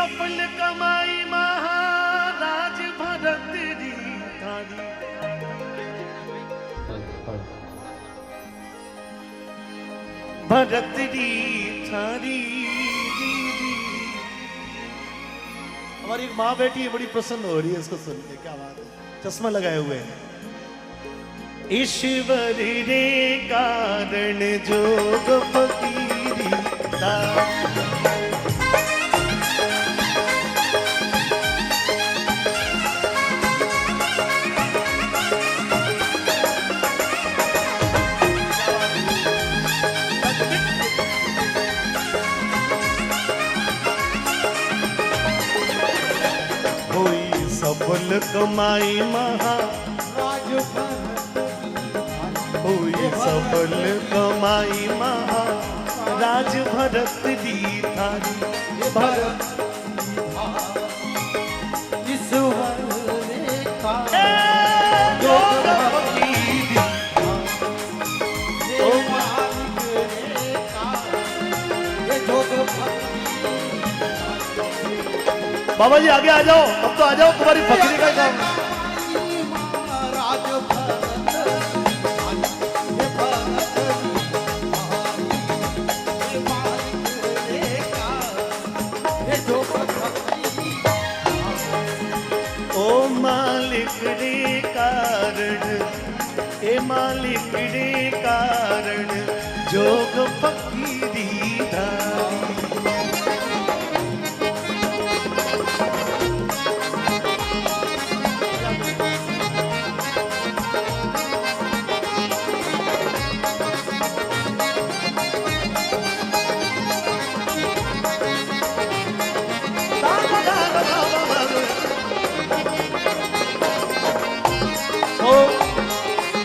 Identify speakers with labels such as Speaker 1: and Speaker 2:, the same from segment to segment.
Speaker 1: सफल कमाई महाराज भरत री थारी। भरत री थारी। हमारी एक माँ बेटी है, बड़ी प्रसन्न हो रही है इसको सुन के। क्या बात है, चश्मा लगाए हुए हैं। ईश्वर रे कारण जोग फकीरी होई सफल कमाई महाराज हुई सफल कमाई महाराज भरत दी थारी। भरत ईश्वर ने कहा बाबा जी आगे आ जाओ, अब तो आ जाओ, तुम्हारी फकीरी का काम। ओ मालिक रे कारण, ए मालिक रे कारण जोग फकीरी धारी।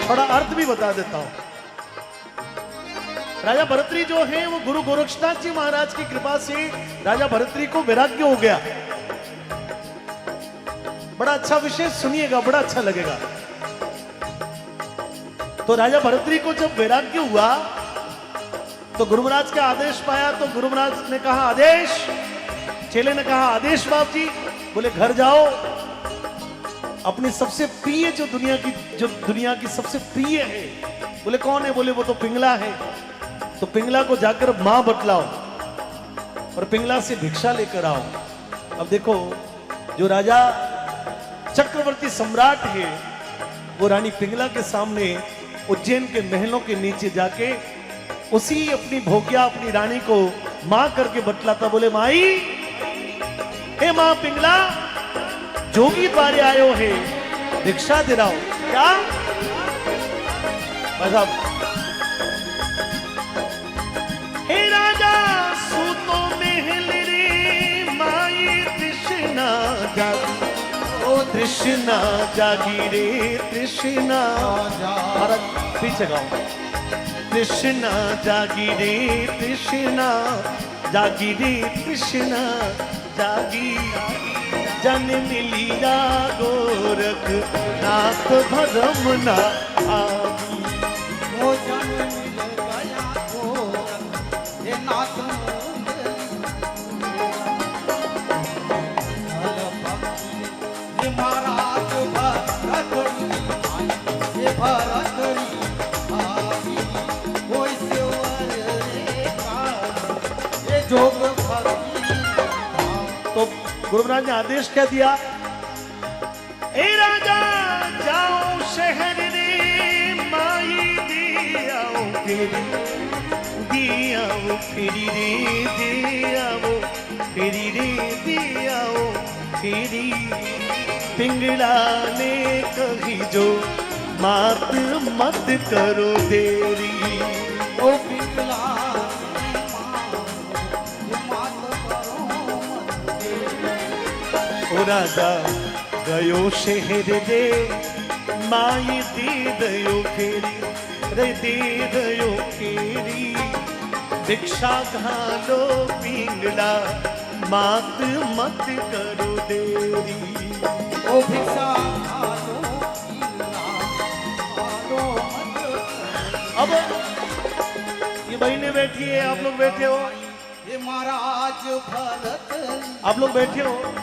Speaker 1: थोड़ा अर्थ भी बता देता हूं। राजा भरतरी जो है वो गुरु गोरक्षनाथ जी महाराज की कृपा से राजा भरतरी को वैराग्य हो गया। बड़ा अच्छा विषय सुनिएगा, बड़ा अच्छा लगेगा। तो राजा भरतरी को जब वैराग्य हुआ तो गुरु महाराज का आदेश पाया। तो गुरु महाराज ने कहा आदेश, चेले ने कहा आदेश बाप जी। बोले घर जाओ, अपनी सबसे प्रिय जो दुनिया की सबसे प्रिय है। बोले कौन है? बोले वो तो पिंगला है। तो पिंगला को जाकर मां बतलाओ और पिंगला से भिक्षा लेकर आओ। अब देखो, जो राजा चक्रवर्ती सम्राट है वो रानी पिंगला के सामने उज्जैन के महलों के नीचे जाके उसी अपनी भोगिया अपनी रानी को मां करके बतलाता। बोले माई, हे मां पिंगला, जोगी द्वारे आयो है, भिक्षा दे रहा हूं। क्या मतलब? हे राजा सूतो महल रे माई तृष्णा जागी। ओ तृष्णा जागी रे तृष्णा। पीछे गाओ। तृष्णा जागी रे तृष्णा जागी रे तृष्णा जागी। जन मिलिया गोरख नाथ भरम ना आवी। वो जन मिल गया गोरख ये नाथ ये महाराज भरतरी, ये भरतरी आवी। वो ईश्वर रे कारण ये जोग फकीरी। तो गुरु महाराज ने आदेश क्या दिया? ए राजा जाओ शहर रे माई दियाओ फेरी, दियाओ फेरी रे दियाओ फेरी रे दियाओ फेरी। पिंगला ने कही जो मात मत करो देरी। ओ पिंगला ओ राजा गयो शहर रे माई दे दयो फेरी रे दे दयो फेरी। भिक्षा घालो पिंगला मात मत करो देरी। ओ भिक्षा घालो पिंगला घालो मत। अब ये बहने बैठी है, आप लोग बैठे हो, ये
Speaker 2: महाराज भरत।
Speaker 1: आप लोग बैठे हो,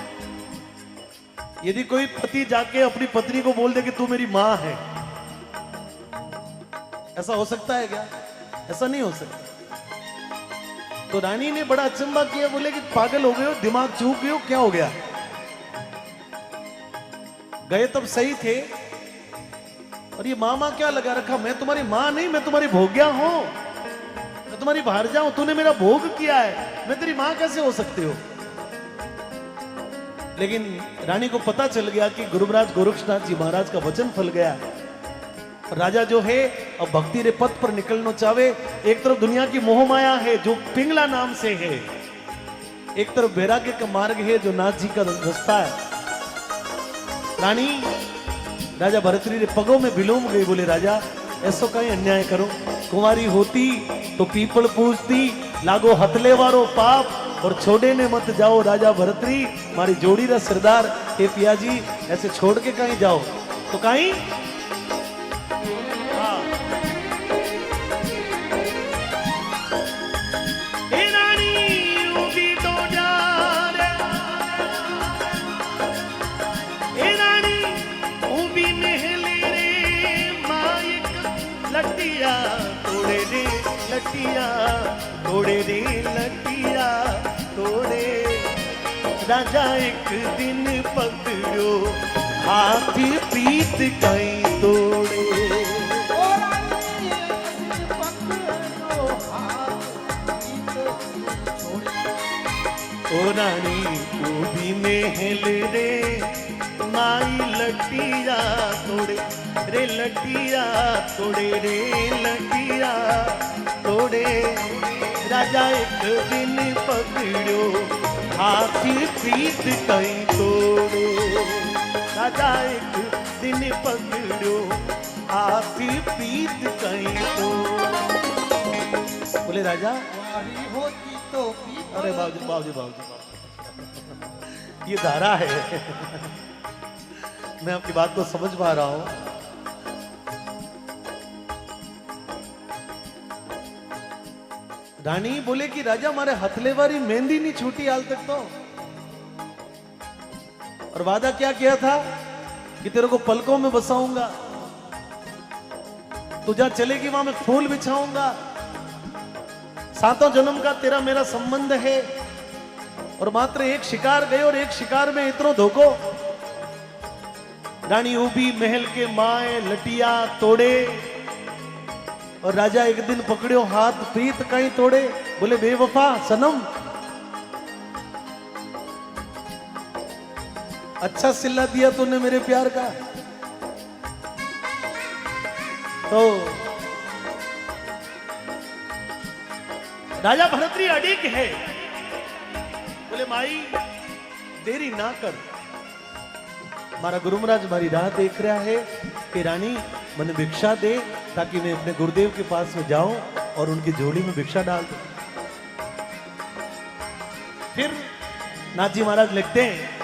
Speaker 1: यदि कोई पति जाके अपनी पत्नी को बोल दे कि तू मेरी मां है, ऐसा हो सकता है क्या? ऐसा नहीं हो सकता। तो रानी ने बड़ा अचंबा किया, बोले कि पागल हो गए हो, दिमाग चूक गए हो, क्या हो गया? गए तब सही थे, और ये मामा क्या लगा रखा, मैं तुम्हारी मां नहीं, मैं तुम्हारी भोग्या हूं, मैं तुम्हारी भार्जा हूं, तूने मेरा भोग किया है, मैं तेरी मां कैसे हो सकती हो? लेकिन रानी को पता चल गया कि गुरुराज गोरक्षनाथ जी महाराज का वचन फल गया। राजा जो है अब भक्ति रे पथ पर निकलना चाहे, एक तरफ दुनिया की मोह माया है जो पिंगला नाम से है, एक तरफ वैराग्य का मार्ग है जो नाथ जी का रास्ता है। रानी राजा भरतरी रे पगों में विलोम गई, बोले राजा ऐसो कहीं अन्याय करो, कुंवारी होती तो पीपल पूजती, लागो हथले वारो पाप और छोड़े ने मत जाओ। राजा भरतरी मारी जोड़ी रा सरदार, हे पिया जी ऐसे छोड़ के कहीं जाओ तो कहीं तोड़े रे लटिया तोड़े। राजा एक दिन पकड़ो हाथ पीत कहीं तोड़े। ओ रानी भी महल रे माई लटिया तोड़े रे लटिया तोड़े रे लटिया तोड़े। राजा एक दिन पकड़ो हाथी पीत कहीं तोड़े। राजा एक दिन पकड़ो हाथी पीत कहीं तोड़े। बोले राजा
Speaker 2: होती तो
Speaker 1: अरे बाबूजी बाबूजी बाबूजी ये धारा है मैं आपकी बात को समझ पा रहा हूं। रानी बोले कि राजा मारे हथलेवारी मेहंदी नहीं छूटी हाल तक तो, और वादा क्या किया था कि तेरे को पलकों में बसाऊंगा, तू जहां चलेगी वहां मैं फूल बिछाऊंगा, सातों जन्म का तेरा मेरा संबंध है। और मात्र एक शिकार गए और एक शिकार में इतनो धोखो। रानी ऊबी महल के माए लटिया तोड़े और राजा एक दिन पकड़ो हाथ पीत कहीं तोड़े। बोले बेवफा सनम अच्छा सिल्ला दिया तूने मेरे प्यार का। तो राजा भरतरी अड़िग है, बोले माई देरी ना कर, मारा गुरु महाराज हमारी राह देख रहा है कि रानी मन भिक्षा दे ताकि मैं अपने गुरुदेव के पास में जाऊं और उनकी झोली में भिक्षा डाल दूं। फिर नाथ जी महाराज लिखते हैं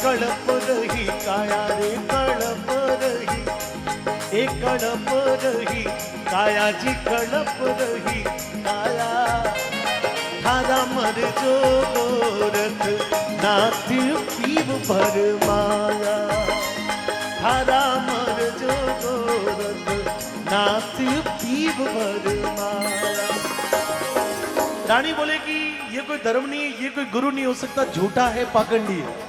Speaker 1: कड़प रही काया रे कड़प रही, एक कड़प रही काया जी कड़प रही काया। थारा मर जो गोरख नाथ पीव भर माया। थारा मर जो गोरख नाथ पीव भर माया। रानी बोले कि ये कोई धर्म नहीं, ये कोई गुरु नहीं हो सकता, झूठा है, पाखंडी है।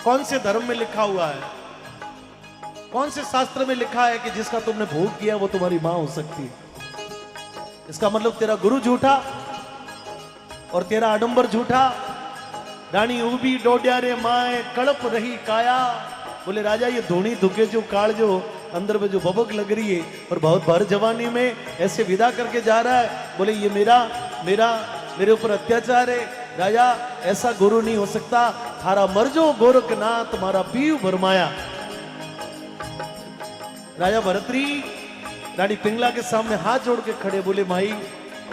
Speaker 1: कौन से धर्म में लिखा हुआ है, कौन से शास्त्र में लिखा है कि जिसका तुमने भोग किया वो तुम्हारी मां हो सकती है? इसका मतलब तेरा गुरु झूठा और तेरा आडंबर झूठा। रानी ऊबी डोड्या रे माए कड़प रही काया। बोले राजा ये धोनी धुके जो काल जो अंदर में जो बबक लग रही है और बहुत भर जवानी में ऐसे विदा करके जा रहा है। बोले ये मेरे ऊपर अत्याचार है। राजा ऐसा गुरु नहीं हो सकता, थारा मरजो गोरखनाथ मारा पीव भरमाया। राजा भरतरी रानी पिंगला के सामने हाथ जोड़ के खड़े, बोले माई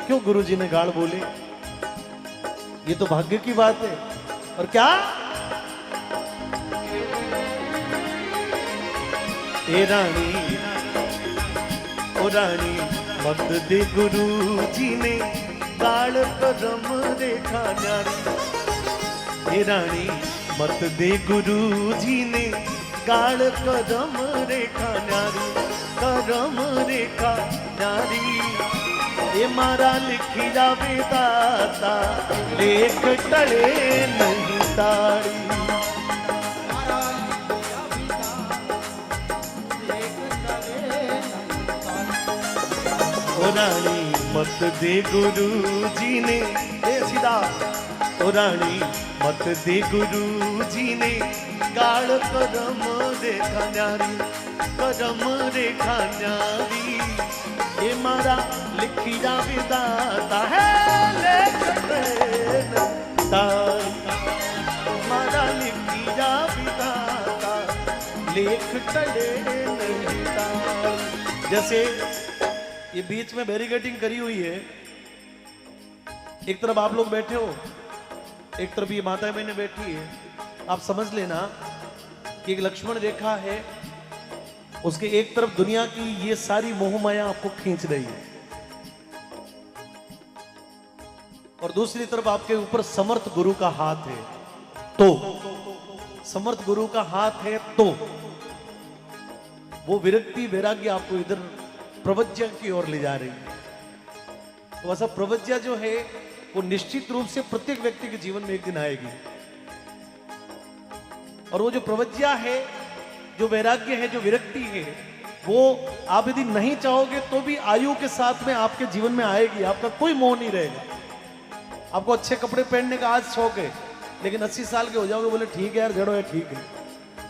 Speaker 1: क्यों गुरुजी ने गाड़ बोले? ये तो भाग्य की बात है। और क्या? ए रानी, ओ रानी मत दे गुरु जी ने गाल कदम रेखा न्यारी। ए रानी मत दे गुरु जी ने गाल कदम रेखा न्यारी, कदम रेखा न्यारी। ये मारा लिखी जावे दाता लेख टले नहीं तारी।
Speaker 2: मारा लिखिया विधाता लेख टले नहीं तारी।
Speaker 1: ओ रानी मत दे गुरु जी ने, ए सीधा, ओ रानी मत दे गुरु जी ने गाल कदम रेखा न्यारी, कदम रेखा न्यारी। ये मारा लिखी जा विधाता है लेख टले नहीं तारी। मारा लिखी जा विधाता लेख टले नहीं तारी। जैसे ये बीच में बैरिकेडिंग करी हुई है, एक तरफ आप लोग बैठे हो, एक तरफ ये माता बहने बैठी है। आप समझ लेना कि एक लक्ष्मण रेखा है, उसके एक तरफ दुनिया की ये सारी मोहमाया आपको खींच रही है, और दूसरी तरफ आपके ऊपर समर्थ गुरु का हाथ है। तो समर्थ गुरु का हाथ है तो वो विरक्ति वैराग्य आपको इधर प्रवज्ञा की ओर ले जा रही है। तो ऐसा प्रवज्ञा जो है वो निश्चित रूप से प्रत्येक व्यक्ति के जीवन में एक दिन आएगी, और वो जो प्रवज्ञा है, जो वैराग्य है, जो विरक्ति है, वो आप यदि नहीं चाहोगे तो भी आयु के साथ में आपके जीवन में आएगी। आपका कोई मोह नहीं रहेगा। आपको अच्छे कपड़े पहनने का आज शौक है, लेकिन 80 साल के हो जाओगे, बोले ठीक है यार, जड़ो है, ठीक है।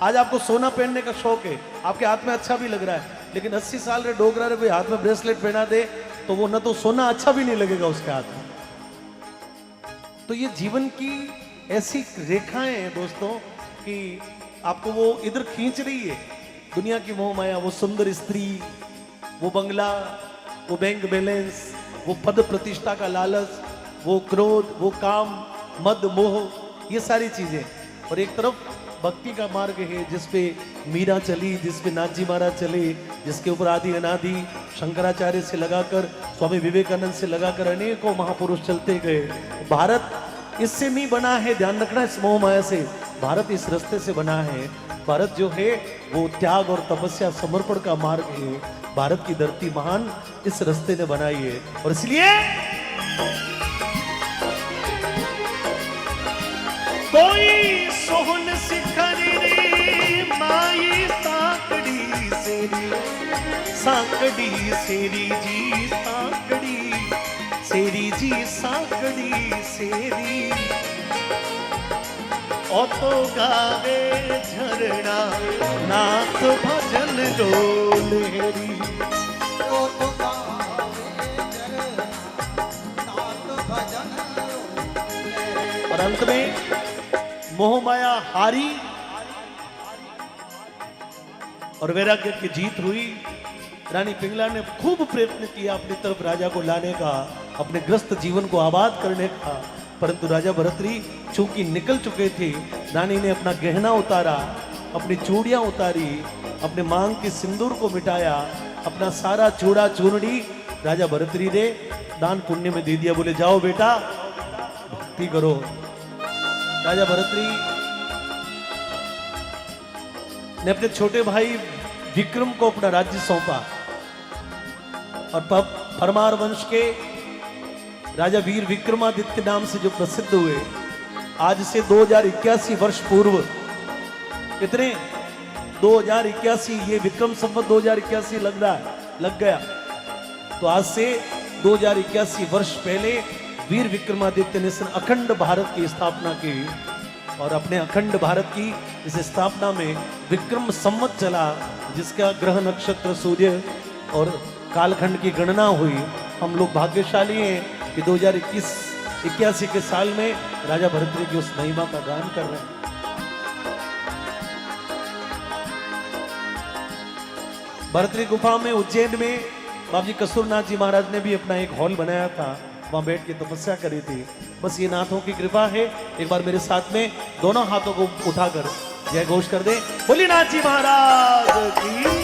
Speaker 1: आज आपको सोना पहनने का शौक है, आपके हाथ में अच्छा भी लग रहा है, लेकिन 80 साल रे डोगरा रे कोई हाथ में ब्रेसलेट पहना दे तो वो न तो सोना अच्छा भी नहीं लगेगा उसके हाथ में। तो ये जीवन की ऐसी रेखाएं हैं दोस्तों कि आपको वो इधर खींच रही है, दुनिया की मोह माया, वो सुंदर स्त्री, वो बंगला, वो बैंक बैलेंस, वो पद प्रतिष्ठा का लालच, वो क्रोध, वो काम, मद मोह, ये सारी चीजें। और एक तरफ भक्ति का मार्ग है जिसपे मीरा चली, जिसपे नाथजी महाराज चले, जिसके ऊपर आदि अनादि शंकराचार्य से लगाकर स्वामी विवेकानंद से लगाकर अनेकों महापुरुष चलते गए। भारत इससे नहीं बना है, ध्यान रखना, इस मोह माया से। भारत इस रास्ते से बना है। भारत जो है वो त्याग और तपस्या समर्पण का मार्ग है। भारत की धरती महान इस रास्ते ने बनाई है, और इसलिए कोई सोहन शिखर रे माई साकड़ी सेरी, साकड़ी सेरी जी, साकड़ी सेरी जी, साकड़ी सेरी। ओ तो गावे झरना नाथ भजन डोलेरी।
Speaker 2: ओ तो गावे झरना नाथ भजन डोलेरी।
Speaker 1: और अंत में मोह माया हारी और वैराग्य की जीत हुई। रानी पिंगला ने खूब प्रयत्न किया अपनी तरफ राजा को लाने का, अपने ग्रस्त जीवन को आबाद करने का, परंतु राजा भरतरी चूंकि निकल चुके थे। रानी ने अपना गहना उतारा, अपनी चूड़ियां उतारी, अपने मांग के सिंदूर को मिटाया, अपना सारा चूड़ा चूर्णी राजा भरतरी ने दान पुण्य में दे दिया। बोले जाओ बेटा भक्ति करो। राजा भरतरी ने अपने छोटे भाई विक्रम को अपना राज्य सौंपा, और परमार वंश के राजा वीर विक्रमादित्य नाम से जो प्रसिद्ध हुए, आज से 2081 वर्ष पूर्व, कितने 2081, ये विक्रम संवत 2081 लग गया। तो आज से 2081 वर्ष पहले वीर विक्रमादित्य ने अखंड भारत की स्थापना की, और अपने अखंड भारत की इस स्थापना में विक्रम संवत चला, जिसका ग्रह नक्षत्र सूर्य और कालखंड की गणना हुई। हम लोग भाग्यशाली हैं कि 2081 के साल में राजा भरतरी की उस महिमा का गान कर रहे हैं। भरतरी गुफा में उज्जैन में बाबूजी कसूरनाथ जी महाराज ने भी अपना एक हॉल बनाया था, वहां बैठ के तपस्या करी थी। बस ये नाथों की कृपा है। एक बार मेरे साथ में दोनों हाथों को उठाकर जय घोष कर दे, बोली नाथ जी महाराज की।